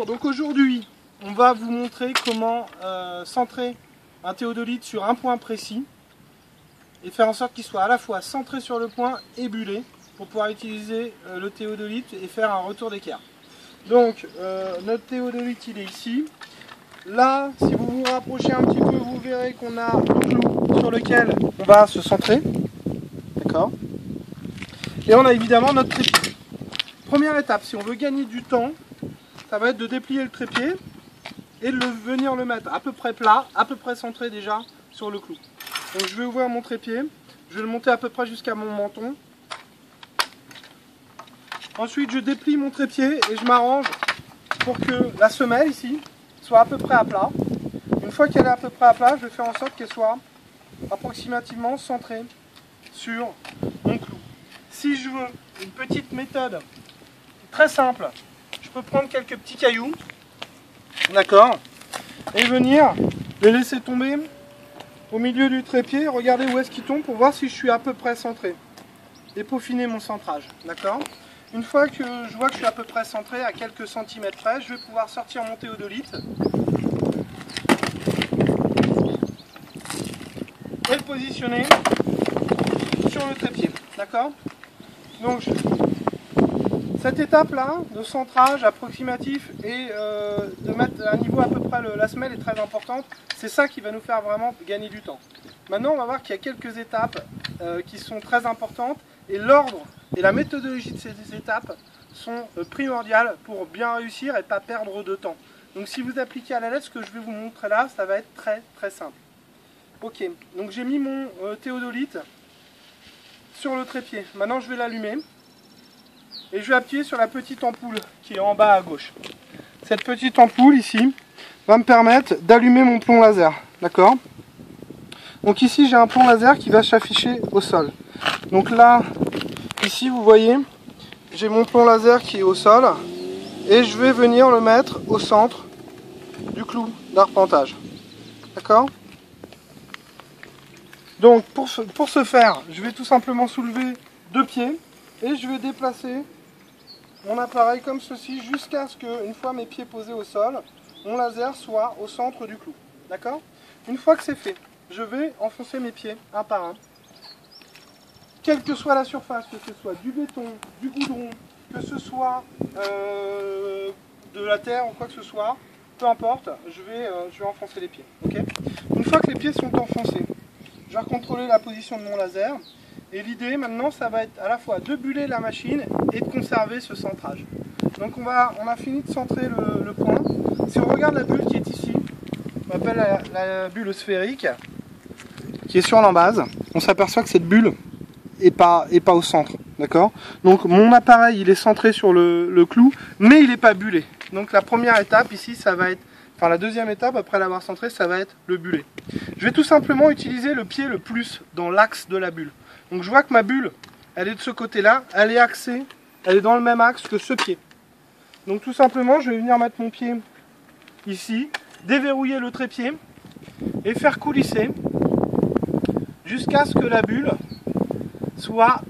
Bonjour, donc aujourd'hui on va vous montrer comment centrer un théodolite sur un point précis et faire en sorte qu'il soit à la fois centré sur le point et bullé pour pouvoir utiliser le théodolite et faire un retour d'équerre. Donc notre théodolite il est ici. Là, si vous vous rapprochez un petit peu, vous verrez qu'on a le clou sur lequel on va se centrer. D'accord. Et on a évidemment notre trépied. Première étape, si on veut gagner du temps, ça va être de déplier le trépied et de venir le mettre à peu près plat, à peu près centré déjà sur le clou. Donc je vais ouvrir mon trépied, je vais le monter à peu près jusqu'à mon menton. Ensuite je déplie mon trépied et je m'arrange pour que la semelle ici soit à peu près à plat. Une fois qu'elle est à peu près à plat, je vais faire en sorte qu'elle soit approximativement centrée sur mon clou. Si je veux une petite méthode très simple, je peux prendre quelques petits cailloux, d'accord, et venir les laisser tomber au milieu du trépied, regarder où est-ce qu'ils tombent pour voir si je suis à peu près centré et peaufiner mon centrage, d'accord. Une fois que je vois que je suis à peu près centré, à quelques centimètres près, je vais pouvoir sortir mon théodolite et le positionner sur le trépied, d'accord. Donc cette étape-là, de centrage approximatif et de mettre à niveau à peu près la semelle est très importante. C'est ça qui va nous faire vraiment gagner du temps. Maintenant, on va voir qu'il y a quelques étapes qui sont très importantes et l'ordre et la méthodologie de ces étapes sont primordiales pour bien réussir et pas perdre de temps. Donc si vous appliquez à la lettre ce que je vais vous montrer là, ça va être très simple. Ok, donc j'ai mis mon théodolite sur le trépied. Maintenant, je vais l'allumer. Et je vais appuyer sur la petite ampoule qui est en bas à gauche. Cette petite ampoule ici va me permettre d'allumer mon plomb laser. D'accord? Donc ici j'ai un plomb laser qui va s'afficher au sol. Donc là, ici vous voyez, j'ai mon plomb laser qui est au sol. Et je vais venir le mettre au centre du clou d'arpentage. D'accord? Donc pour ce faire, je vais tout simplement soulever deux pieds et je vais déplacer mon appareil comme ceci jusqu'à ce que, une fois mes pieds posés au sol, mon laser soit au centre du clou. D'accord? Une fois que c'est fait, je vais enfoncer mes pieds un par un. Quelle que soit la surface, que ce soit du béton, du goudron, que ce soit de la terre ou quoi que ce soit, peu importe, je vais enfoncer les pieds. Okay? Une fois que les pieds sont enfoncés, je vais contrôler la position de mon laser. Et l'idée maintenant, ça va être à la fois de buller la machine et de conserver ce centrage. Donc on a fini de centrer le point. Si on regarde la bulle qui est ici, on appelle la bulle sphérique, qui est sur l'embase, on s'aperçoit que cette bulle n'est pas au centre. D'accord? Donc mon appareil il est centré sur le clou, mais il n'est pas bullé. Donc la première étape ici, ça va être, enfin la deuxième étape après l'avoir centré, ça va être le buller. Je vais tout simplement utiliser le pied le plus dans l'axe de la bulle. Donc je vois que ma bulle, elle est de ce côté-là, elle est axée, elle est dans le même axe que ce pied. Donc tout simplement, je vais venir mettre mon pied ici, déverrouiller le trépied et faire coulisser jusqu'à ce que la bulle soit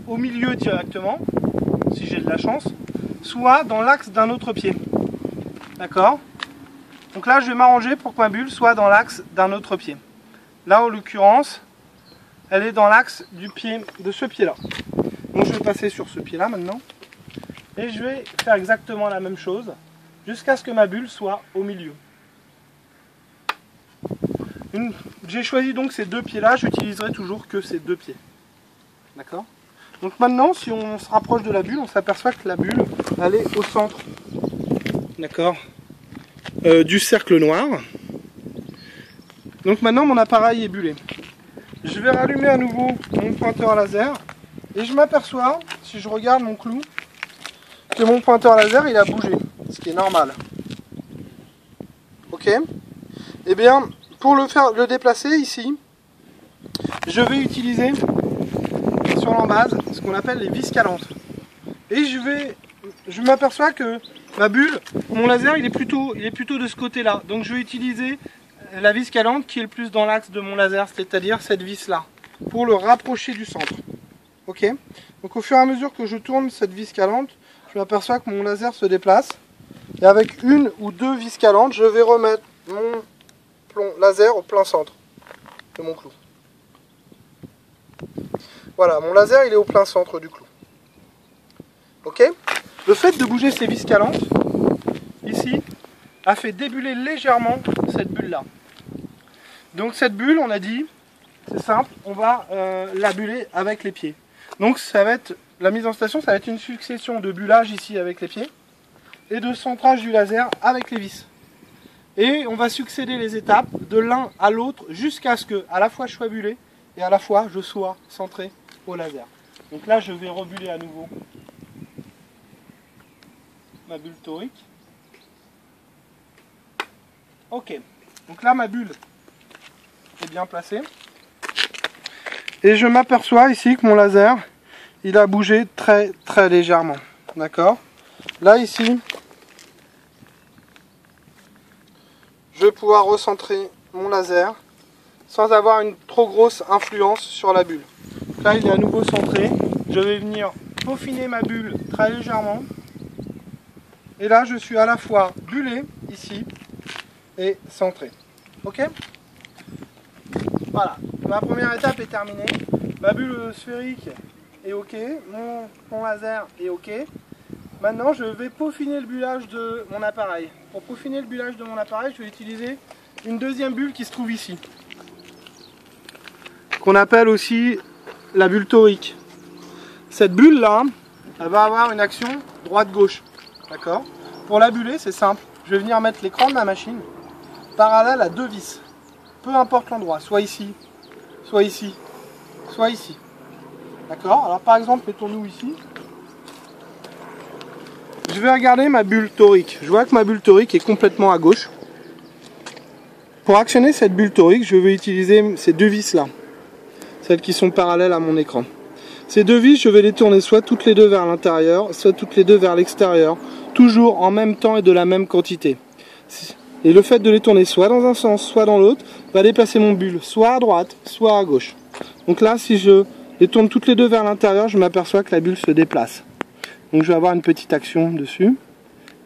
au milieu directement, si j'ai de la chance, soit dans l'axe d'un autre pied. D'accord? Donc là, je vais m'arranger pour que ma bulle soit dans l'axe d'un autre pied. Là, en l'occurrence, elle est dans l'axe du pied, de ce pied-là. Donc je vais passer sur ce pied-là maintenant. Et je vais faire exactement la même chose jusqu'à ce que ma bulle soit au milieu. J'ai choisi donc ces deux pieds-là, j'utiliserai toujours que ces deux pieds. D'accord? Donc maintenant, si on se rapproche de la bulle, on s'aperçoit que la bulle, elle est au centre. D'accord? Du cercle noir. Donc maintenant, mon appareil est bullé. Je vais rallumer à nouveau mon pointeur laser et je m'aperçois, si je regarde mon clou, que mon pointeur laser il a bougé, ce qui est normal. Ok? Et bien, pour le déplacer ici, je vais utiliser sur l'embase ce qu'on appelle les vis calantes. Et je m'aperçois que ma bulle, mon laser il est plutôt de ce côté-là. Donc je vais utiliser la vis calante qui est le plus dans l'axe de mon laser, c'est-à-dire cette vis là, pour le rapprocher du centre. Ok? Donc au fur et à mesure que je tourne cette vis calante, je m'aperçois que mon laser se déplace Et avec une ou deux vis calantes, je vais remettre mon plomb laser au plein centre de mon clou. Voilà, mon laser il est au plein centre du clou. Ok? Le fait de bouger ces vis calantes, ici, a fait débuller légèrement cette bulle là. Donc cette bulle, on a dit, c'est simple, on va la buller avec les pieds. Donc ça va être, la mise en station, ça va être une succession de bullage ici avec les pieds et de centrage du laser avec les vis. Et on va succéder les étapes de l'un à l'autre jusqu'à ce que à la fois je sois bullé et à la fois je sois centré au laser. Donc là je vais rebuller à nouveau ma bulle torique. Ok, donc là ma bulle est bien placée. Et je m'aperçois ici que mon laser, il a bougé très très légèrement. D'accord? Là ici, je vais pouvoir recentrer mon laser sans avoir une trop grosse influence sur la bulle. Là il est à nouveau centré. Je vais venir peaufiner ma bulle très légèrement. Et là je suis à la fois bullé ici et centré. Ok? Voilà, ma première étape est terminée. Ma bulle sphérique est ok, mon laser est ok. Maintenant je vais peaufiner le bullage de mon appareil. Pour peaufiner le bullage de mon appareil, je vais utiliser une deuxième bulle qui se trouve ici, qu'on appelle aussi la bulle torique. Cette bulle là, elle va avoir une action droite-gauche. D'accord? Pour la buller, c'est simple. Je vais venir mettre l'écran de ma machine parallèle à deux vis. Peu importe l'endroit, soit ici, soit ici, soit ici. D'accord? Alors par exemple, mettons-nous ici. Je vais regarder ma bulle torique. Je vois que ma bulle torique est complètement à gauche. Pour actionner cette bulle torique, je vais utiliser ces deux vis là. Celles qui sont parallèles à mon écran. Ces deux vis, je vais les tourner soit toutes les deux vers l'intérieur, soit toutes les deux vers l'extérieur. Toujours en même temps et de la même quantité. Et le fait de les tourner soit dans un sens, soit dans l'autre, va déplacer mon bulle soit à droite, soit à gauche. Donc là, si je les tourne toutes les deux vers l'intérieur, je m'aperçois que la bulle se déplace. Donc je vais avoir une petite action dessus.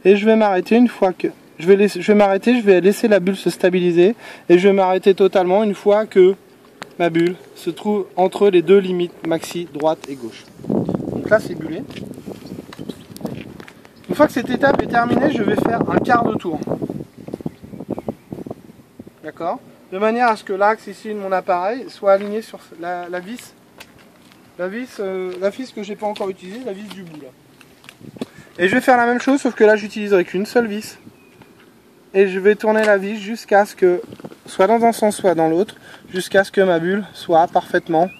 Et je vais m'arrêter une fois que... Je vais laisser la bulle se stabiliser. Et je vais m'arrêter totalement une fois que ma bulle se trouve entre les deux limites maxi, droite et gauche. Donc là, c'est bullé. Une fois que cette étape est terminée, je vais faire un quart de tour. D'accord? De manière à ce que l'axe ici de mon appareil soit aligné sur la vis que j'ai pas encore utilisée, la vis du bout là. Et je vais faire la même chose, sauf que là j'utiliserai qu'une seule vis. Et je vais tourner la vis jusqu'à ce que, soit dans un sens, soit dans l'autre, jusqu'à ce que ma bulle soit parfaitement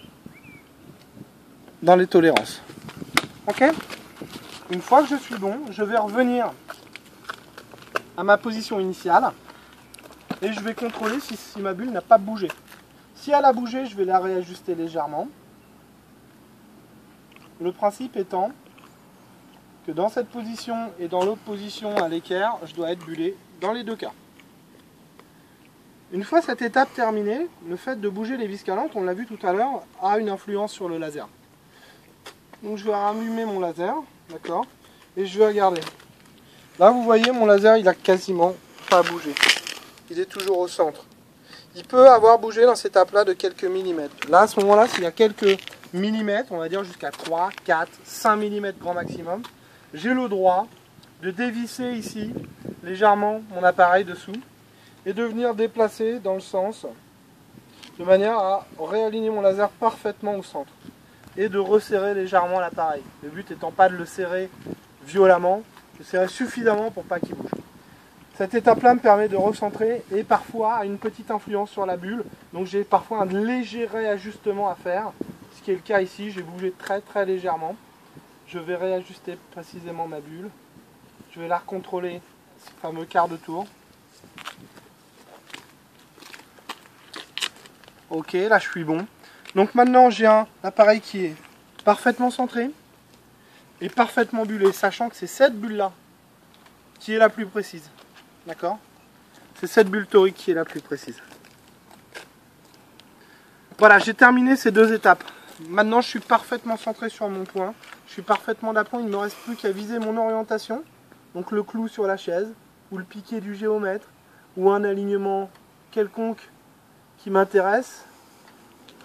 dans les tolérances. Ok? Une fois que je suis bon, je vais revenir à ma position initiale. Et je vais contrôler si ma bulle n'a pas bougé. Si elle a bougé, je vais la réajuster légèrement. Le principe étant que dans cette position et dans l'autre position à l'équerre, je dois être bullé dans les deux cas. Une fois cette étape terminée, le fait de bouger les vis calantes, on l'a vu tout à l'heure, a une influence sur le laser. Donc je vais rallumer mon laser, d'accord, et je vais regarder. Là vous voyez, mon laser il a quasiment pas bougé. Il est toujours au centre. Il peut avoir bougé dans cette étape-là de quelques millimètres. Là, à ce moment-là, s'il y a quelques millimètres, on va dire jusqu'à 3, 4, 5 millimètres grand maximum, j'ai le droit de dévisser ici légèrement mon appareil dessous et de venir déplacer dans le sens de manière à réaligner mon laser parfaitement au centre et de resserrer légèrement l'appareil. Le but étant pas de le serrer violemment, de serrer suffisamment pour pas qu'il bouge. Cette étape-là me permet de recentrer et parfois a une petite influence sur la bulle. Donc j'ai parfois un léger réajustement à faire. Ce qui est le cas ici, j'ai bougé très très légèrement. Je vais réajuster précisément ma bulle. Je vais la recontrôler, ce fameux quart de tour. Ok, là je suis bon. Donc maintenant j'ai un appareil qui est parfaitement centré et parfaitement bullé, sachant que c'est cette bulle-là qui est la plus précise. D'accord? C'est cette bulle torique qui est la plus précise. Voilà, j'ai terminé ces deux étapes. Maintenant, je suis parfaitement centré sur mon point. Je suis parfaitement d'aplomb. Il ne me reste plus qu'à viser mon orientation donc le clou sur la chaise, ou le piquet du géomètre, ou un alignement quelconque qui m'intéresse,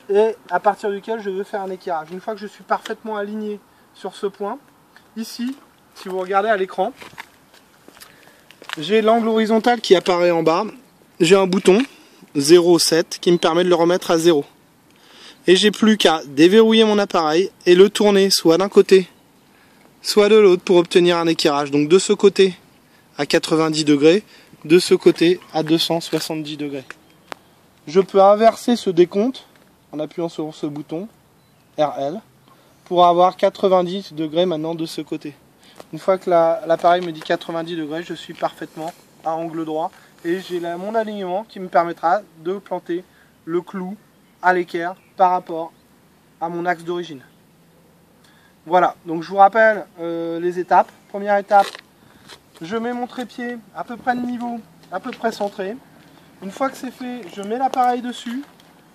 et à partir duquel je veux faire un équerrage. Une fois que je suis parfaitement aligné sur ce point, ici, si vous regardez à l'écran, j'ai l'angle horizontal qui apparaît en bas, j'ai un bouton 0,7 qui me permet de le remettre à 0. Et j'ai plus qu'à déverrouiller mon appareil et le tourner soit d'un côté, soit de l'autre pour obtenir un équerrage. Donc de ce côté à 90 degrés, de ce côté à 270 degrés. Je peux inverser ce décompte en appuyant sur ce bouton RL pour avoir 90 degrés maintenant de ce côté. Une fois que l'appareil me dit 90 degrés, je suis parfaitement à angle droit et j'ai mon alignement qui me permettra de planter le clou à l'équerre par rapport à mon axe d'origine. Voilà, donc je vous rappelle les étapes. Première étape, je mets mon trépied à peu près de niveau, à peu près centré. Une fois que c'est fait, je mets l'appareil dessus,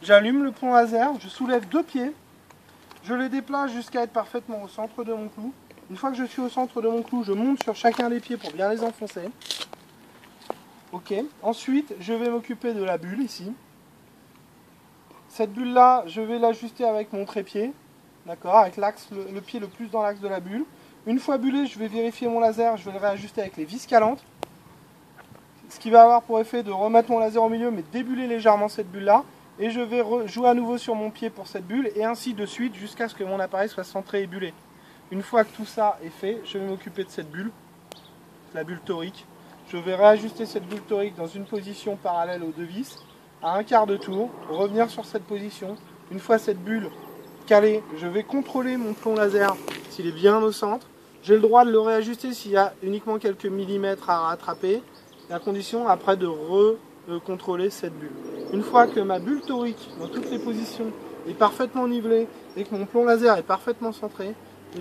j'allume le pont laser, je soulève 2 pieds, je les déplace jusqu'à être parfaitement au centre de mon clou. Une fois que je suis au centre de mon clou, je monte sur chacun des pieds pour bien les enfoncer. Ok. Ensuite, je vais m'occuper de la bulle ici. Cette bulle là, je vais l'ajuster avec mon trépied, d'accord, avec l'axe, le pied le plus dans l'axe de la bulle. Une fois bullé, je vais vérifier mon laser, je vais le réajuster avec les vis calantes. Ce qui va avoir pour effet de remettre mon laser au milieu, mais débuller légèrement cette bulle là. Et je vais jouer à nouveau sur mon pied pour cette bulle, et ainsi de suite jusqu'à ce que mon appareil soit centré et bullé. Une fois que tout ça est fait, je vais m'occuper de cette bulle, la bulle torique. Je vais réajuster cette bulle torique dans une position parallèle aux 2 vis, à un quart de tour, revenir sur cette position. Une fois cette bulle calée, je vais contrôler mon plomb laser s'il est bien au centre. J'ai le droit de le réajuster s'il y a uniquement quelques millimètres à rattraper, à condition après de contrôler cette bulle. Une fois que ma bulle torique dans toutes les positions est parfaitement nivelée et que mon plomb laser est parfaitement centré,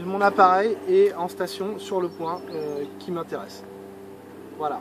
mon appareil est en station sur le point qui m'intéresse. Voilà.